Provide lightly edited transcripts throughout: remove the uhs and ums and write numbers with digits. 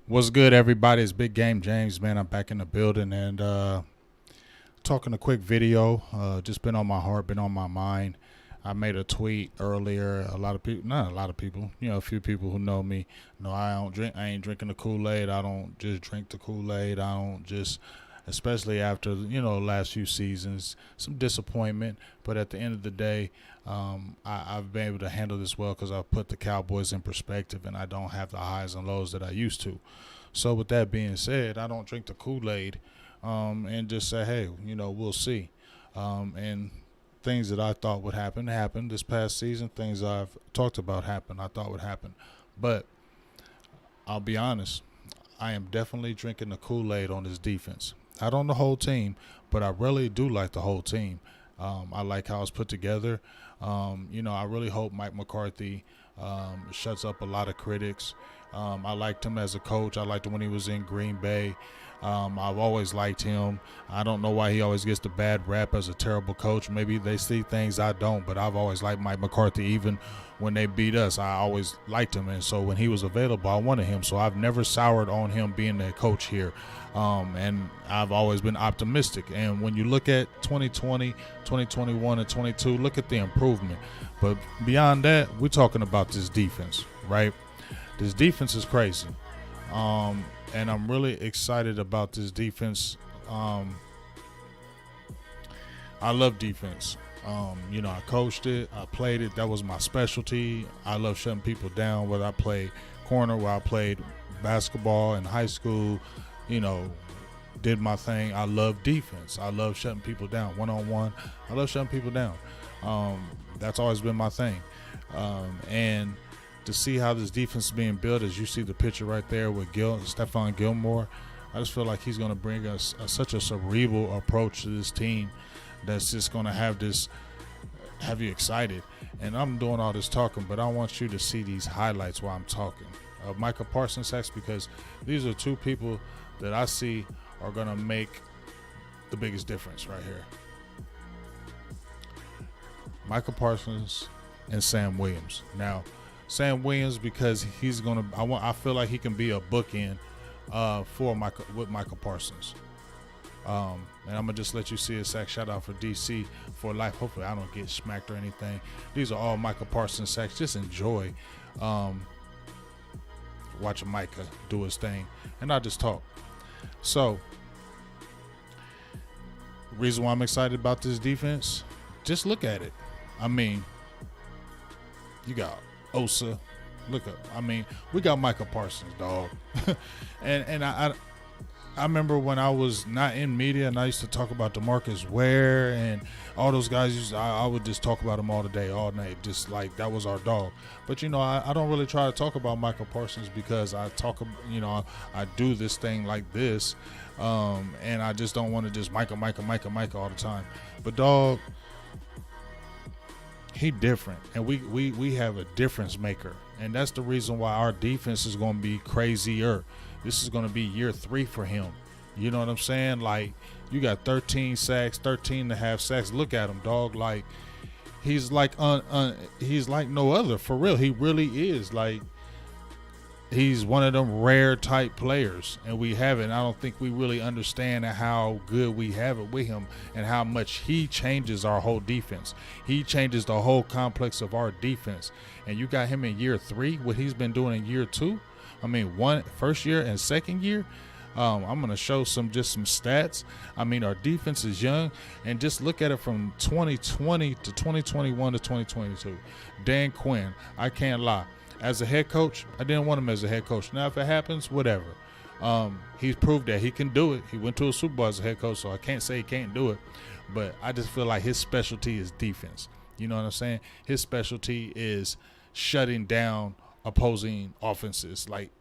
What's good, everybody? It's Big Game James, man. I'm back in the building and talking a quick video. Just been on my heart, been on my mind. I made a tweet earlier. A lot of people, not a lot of people, a few people who know me know I don't drink. I ain't drinking the Kool Aid. I don't just drink the Kool Aid. I don't just, especially after the last few seasons, some disappointment. But at the end of the day, I've been able to handle this well because I've put the Cowboys in perspective, and I don't have the highs and lows that I used to. So with that being said, I don't drink the Kool Aid, and just say, hey, we'll see. And things that I thought would happen this past season. Things I've talked about I thought would happen. But I'll be honest, I am definitely drinking the Kool Aid on this defense. Not on the whole team, but I really do like the whole team. I like how it's put together. I really hope Mike McCarthy shuts up a lot of critics. I liked him as a coach. I liked him when he was in Green Bay. I've always liked him. I don't know why he always gets the bad rap as a terrible coach. Maybe they see things I don't, but I've always liked Mike McCarthy. Even when they beat us, I always liked him. And so when he was available, I wanted him. So I've never soured on him being the coach here. And I've always been optimistic. And when you look at 2020, 2021, and 22, look at the improvement. But beyond that, we're talking about this defense, right? This defense is crazy. And I'm really excited about this defense. I love defense. I coached it. I played it. That was my specialty. I love shutting people down, whether I played corner, where I played basketball in high school, did my thing. I love defense. I love shutting people down one-on-one. I love shutting people down. That's always been my thing. And to see how this defense is being built, as you see the picture right there with Stephon Gilmore, I just feel like he's going to bring us such a cerebral approach to this team that's just going to have you excited. And I'm doing all this talking, but I want you to see these highlights while I'm talking. Micah Parsons sacks, because these are two people that I see are going to make the biggest difference right here. Micah Parsons and Sam Williams. Now, Sam Williams, because he's gonna, I feel like he can be a bookend with Micah Parsons. And I'm gonna just let you see a sack. Shout out for DC for life. Hopefully, I don't get smacked or anything. These are all Micah Parsons sacks. Just enjoy watching Micah do his thing, and I just talk. So, reason why I'm excited about this defense, just look at it. I mean, you got Osa. Look up. I mean, we got Micah Parsons, dog. and I remember when I was not in media and I used to talk about DeMarcus Ware and all those guys. I would just talk about them all day, all night, just like that was our dog. But I don't really try to talk about Micah Parsons because I I do this thing like this, and I just don't want to just Micah all the time. But dog, he different, and we have a difference maker, and that's the reason why our defense is going to be crazier. This is going to be year 3 for him. You know what I'm saying? Like, you got 13 sacks, 13 and a half sacks. Look at him, dog. Like, he's like he's like no other, for real. He really is. Like, he's one of them rare type players, and we have it. And I don't think we really understand how good we have it with him and how much he changes our whole defense. He changes the whole complex of our defense. And you got him in year 3, what he's been doing in year 2. I mean, first year and second year. I'm going to show some stats. I mean, our defense is young, and just look at it from 2020 to 2021 to 2022. Dan Quinn, I can't lie. As a head coach, I didn't want him as a head coach. Now, if it happens, whatever. He's proved that he can do it. He went to a Super Bowl as a head coach, so I can't say he can't do it. But I just feel like his specialty is defense. You know what I'm saying? His specialty is shutting down opposing offenses. Like,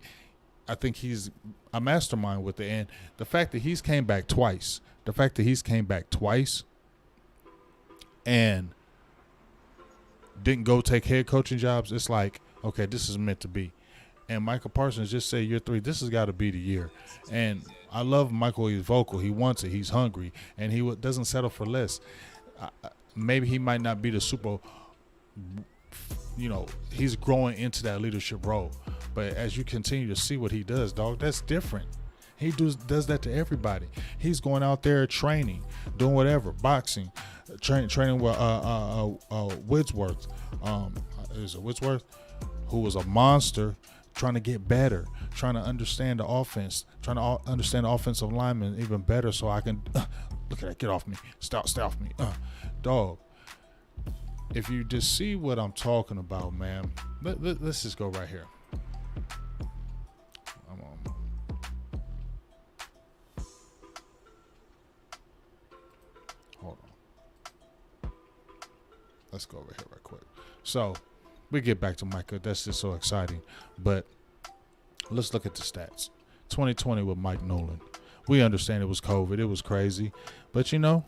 I think he's a mastermind with it. And the fact that he's came back twice and didn't go take head coaching jobs, it's like, okay, this is meant to be. And Michael Parsons just said year 3, this has got to be the year. And I love Michael. He's vocal. He wants it. He's hungry. And he doesn't settle for less. Maybe he might not be the super, he's growing into that leadership role. But as you continue to see what he does, dog, that's different. He does that to everybody. He's going out there training, doing whatever, boxing, training with Wordsworth. Is it Wordsworth? Who was a monster, trying to get better, trying to understand the offense, trying to understand the offensive lineman even better, so I can look at that. Get off me. Stay off me. Dog. If you just see what I'm talking about, man, let's just go right here. I'm on. Hold on. Let's go over here right quick. So we get back to Micah. That's just so exciting. But let's look at the stats. 2020 with Mike Nolan. We understand it was COVID. It was crazy. But, you know,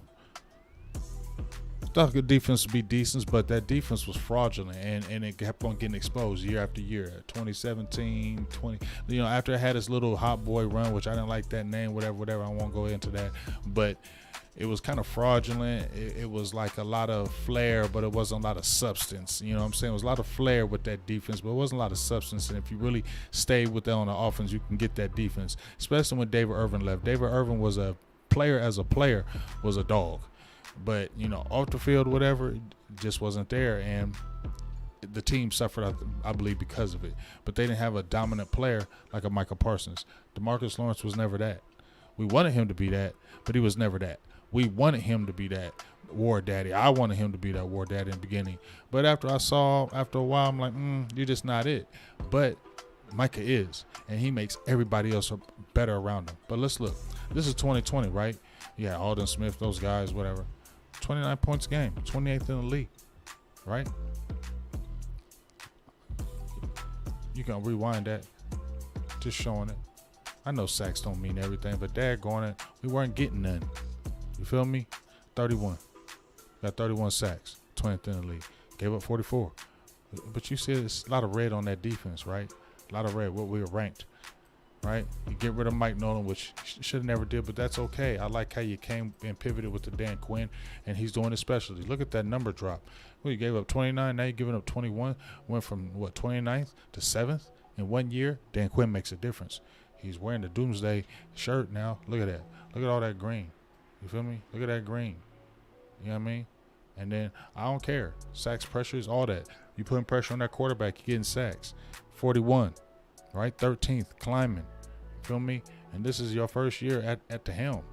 thought the defense would be decent, but that defense was fraudulent, and it kept on getting exposed year after year. 2017, 20, you know, after it had its little hot boy run, which I didn't like that name, whatever. I won't go into that, but it was kind of fraudulent. It was like a lot of flair, but it wasn't a lot of substance. You know what I'm saying? It was a lot of flair with that defense, but it wasn't a lot of substance. And if you really stayed with that on the offense, you can get that defense, especially when David Irvin left. David Irvin was a player, was a dog. But, you know, off the field, whatever, just wasn't there. And the team suffered, I believe, because of it. But they didn't have a dominant player like a Micah Parsons. DeMarcus Lawrence was never that. We wanted him to be that, but he was never that. We wanted him to be that war daddy. I wanted him to be that war daddy in the beginning. But after a while, I'm like, you're just not it. But Micah is, and he makes everybody else better around him. But let's look. This is 2020, right? Yeah, Alden Smith, those guys, whatever. 29 points a game, 28th in the league, right? You can rewind that, just showing it. I know sacks don't mean everything, but daggone it, we weren't getting none. You feel me? 31. Got 31 sacks, 20th in the league. Gave up 44. But you see, it's a lot of red on that defense, right? A lot of red, what we were ranked. Right? You get rid of Mike Nolan, which should have never did, but that's okay. I like how you came and pivoted with the Dan Quinn, and he's doing his specialty. Look at that number drop. Well, you gave up 29, now you're giving up 21. Went from, 29th to 7th in 1 year. Dan Quinn makes a difference. He's wearing the Doomsday shirt now. Look at that. Look at all that green. You feel me? Look at that green. You know what I mean? And then, I don't care. Sacks, pressures, all that. You putting pressure on that quarterback, you're getting sacks. 41. Right, 13th, climbing. Feel me? And this is your first year at the helm.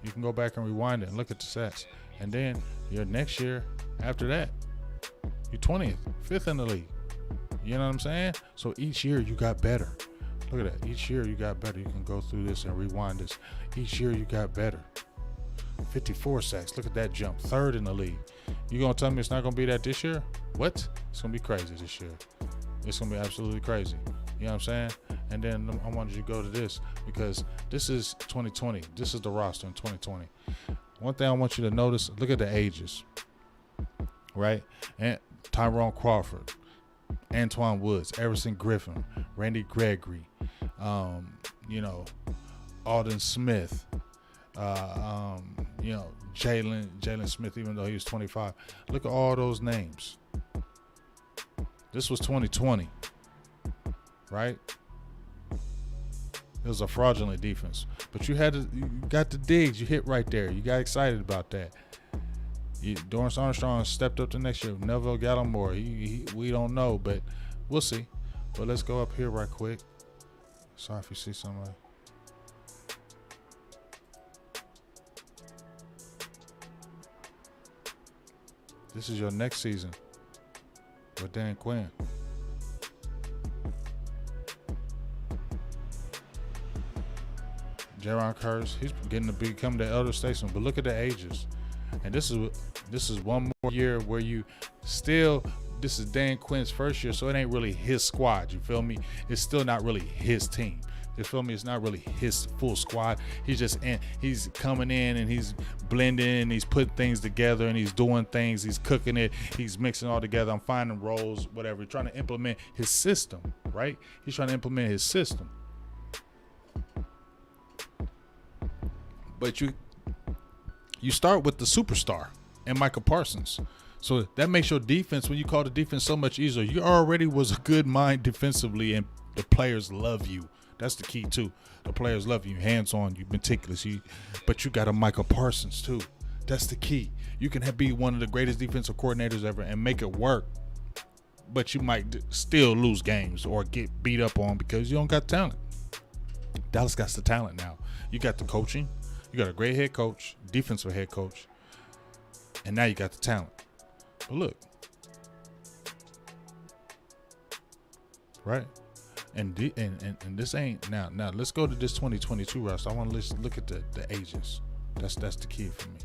You can go back and rewind it and look at the stats. And then your next year after that, you're 20th, 5th in the league. You know what I'm saying? So each year you got better. Look at that. Each year you got better. You can go through this and rewind this. Each year you got better. 54 sacks. Look at that jump. 3rd in the league. You gonna tell me it's not gonna be that this year? What? It's gonna be crazy this year. It's gonna be absolutely crazy. You know what I'm saying? And then I wanted you to go to this because this is 2020. This is the roster in 2020. One thing I want you to notice, look at the ages, right? And Tyrone Crawford, Antoine Woods, Everson Griffin, Randy Gregory, Alden Smith, Jalen Smith, even though he was 25. Look at all those names. This was 2020. Right? It was a fraudulent defense. But you got the digs. You hit right there. You got excited about that. Dorrance Armstrong stepped up the next year. Neville Gallimore. We don't know, but we'll see. But let's go up here right quick. Sorry if you see somebody. This is your next season with Dan Quinn. Jaron Curse, he's getting to become the elder statesman. But look at the ages, and this is one more year where you still. This is Dan Quinn's first year, so it ain't really his squad. You feel me? It's still not really his team. You feel me? It's not really his full squad. He's coming in and he's blending. He's putting things together and he's doing things. He's cooking it. He's mixing it all together. I'm finding roles, whatever. Trying to implement his system, right? He's trying to implement his system. But you start with the superstar and Micah Parsons. So that makes your defense, when you call the defense, so much easier. You already was a good mind defensively, and the players love you. That's the key too. The players love you, hands on, you meticulous. But you got a Michael Parsons too. That's the key. You can be one of the greatest defensive coordinators ever and make it work, but you might still lose games or get beat up on because you don't got talent. Dallas got the talent now. You got the coaching. You got a great head coach, defensive head coach, and now you got the talent. But look, right? And this ain't now. Let's go to this 2022 roster. I want to look at the ages. That's the key for me.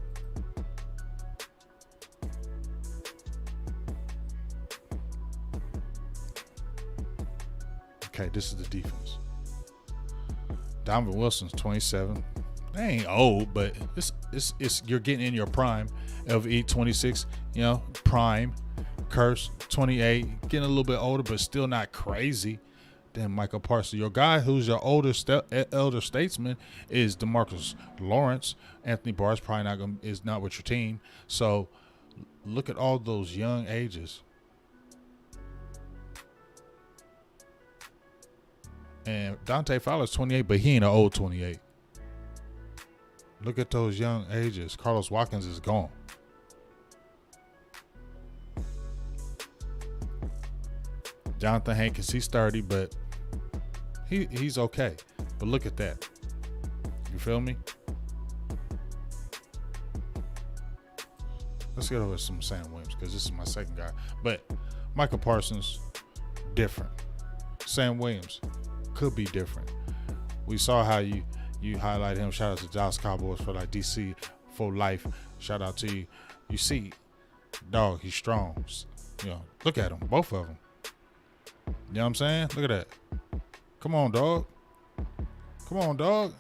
Okay, this is the defense. Donovan Wilson's 27. They ain't old, but it's you're getting in your prime. LVE 26, prime. Curse 28, getting a little bit older, but still not crazy. Then Michael Parsons, your guy who's your elder statesman is DeMarcus Lawrence. Anthony Barr is not with your team. So look at all those young ages. And Dante Fowler's 28, but he ain't an old 28. Look at those young ages. Carlos Watkins is gone. Jonathan Hankins, he's 30, but he's okay. But look at that. You feel me? Let's get over some Sam Williams because this is my second guy. But Michael Parsons, different. Sam Williams could be different. We saw how you highlight him. Shout out to Dallas Cowboys for like DC for life. Shout out to you. You see, dog, he's strong. Look at him, both of them. You know what I'm saying? Look at that. Come on, dog.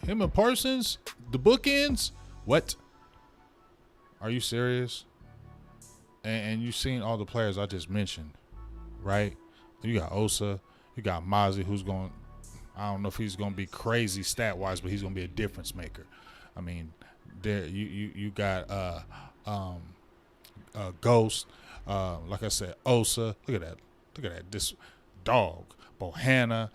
Him and Parsons, the bookends. What? Are you serious? And you've seen all the players I just mentioned, right? You got Osa. You got Mozzie, who's going. I don't know if he's going to be crazy stat-wise, but he's going to be a difference maker. I mean, there you got Ghost. Like I said, Osa. Look at that. This dog, Bohanna.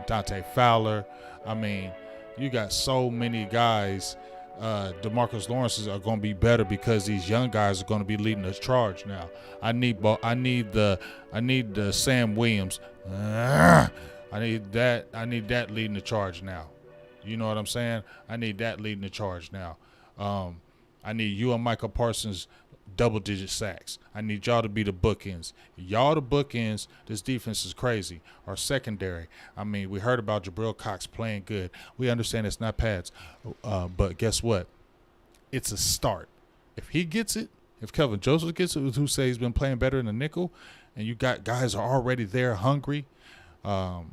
Dante Fowler. I mean, you got so many guys. DeMarcus Lawrence are going to be better because these young guys are going to be leading the charge now. I need the Sam Williams. I need that leading the charge now. You know what I'm saying? I need that leading the charge now. I need you and Michael Parsons double-digit sacks. I need y'all to be the bookends. Y'all the bookends. This defense is crazy. Our secondary. I mean, we heard about Jabril Cox playing good. We understand it's not pads. But guess what? It's a start. If he gets it, if Kelvin Joseph gets it, who say he's been playing better in the nickel, and you got guys are already there hungry, Mozzie,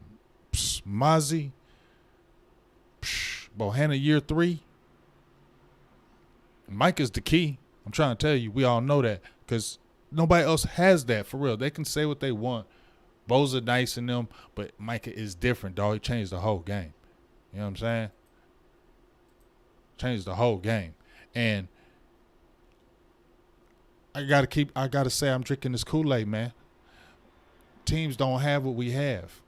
Bohanna year 3. Mike is the key. I'm trying to tell you, we all know that because nobody else has that for real. They can say what they want. Boza nice in them, but Micah is different, dog. He changed the whole game. You know what I'm saying? Changed the whole game. And I gotta say I'm drinking this Kool Aid, man. Teams don't have what we have.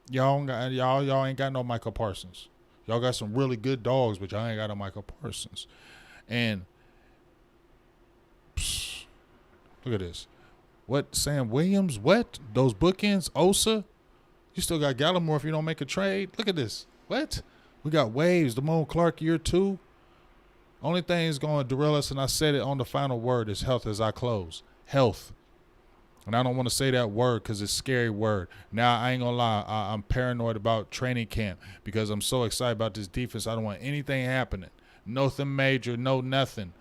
Y'all ain't got no Michael Parsons. Y'all got some really good dogs, but y'all ain't got no Michael Parsons. And look at this. What, Sam Williams? What? Those bookends? Osa? You still got Gallimore if you don't make a trade? Look at this. What? We got Waves, Damone Clark year 2. Only thing is going to derail us, and I said it on the final word, is health as I close. Health. And I don't want to say that word because it's a scary word. Now, I ain't going to lie. I'm paranoid about training camp because I'm so excited about this defense. I don't want anything happening. Nothing major, no nothing.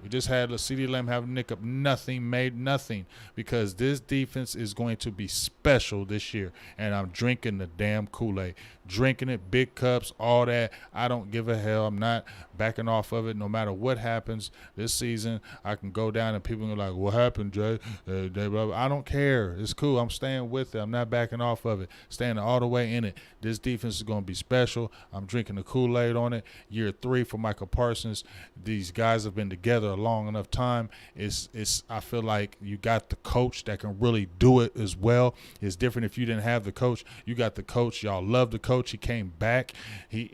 We just had CeeDee Lamb have a nick up. Nothing made nothing because this defense is going to be special this year. And I'm drinking the damn Kool-Aid. Drinking it, big cups, all that. I don't give a hell. I'm not backing off of it. No matter what happens this season, I can go down and people are like, what happened, Jay? I don't care. It's cool. I'm staying with it. I'm not backing off of it. Staying all the way in it. This defense is going to be special. I'm drinking the Kool-Aid on it. Year 3 for Michael Parsons. These guys have been together a long enough time, I feel like you got the coach that can really do it as well. It's different if you didn't have the coach. You got the coach. Y'all love the coach. He came back. He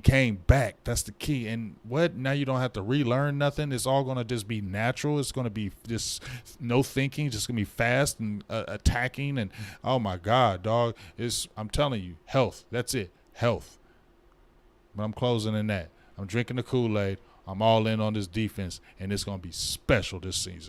came back. That's the key. And what? Now you don't have to relearn nothing. It's all going to just be natural. It's going to be just no thinking. Just going to be fast and attacking. And oh my God, dog. I'm telling you, health. That's it. Health. But I'm closing in that. I'm drinking the Kool Aid. I'm all in on this defense, and it's going to be special this season.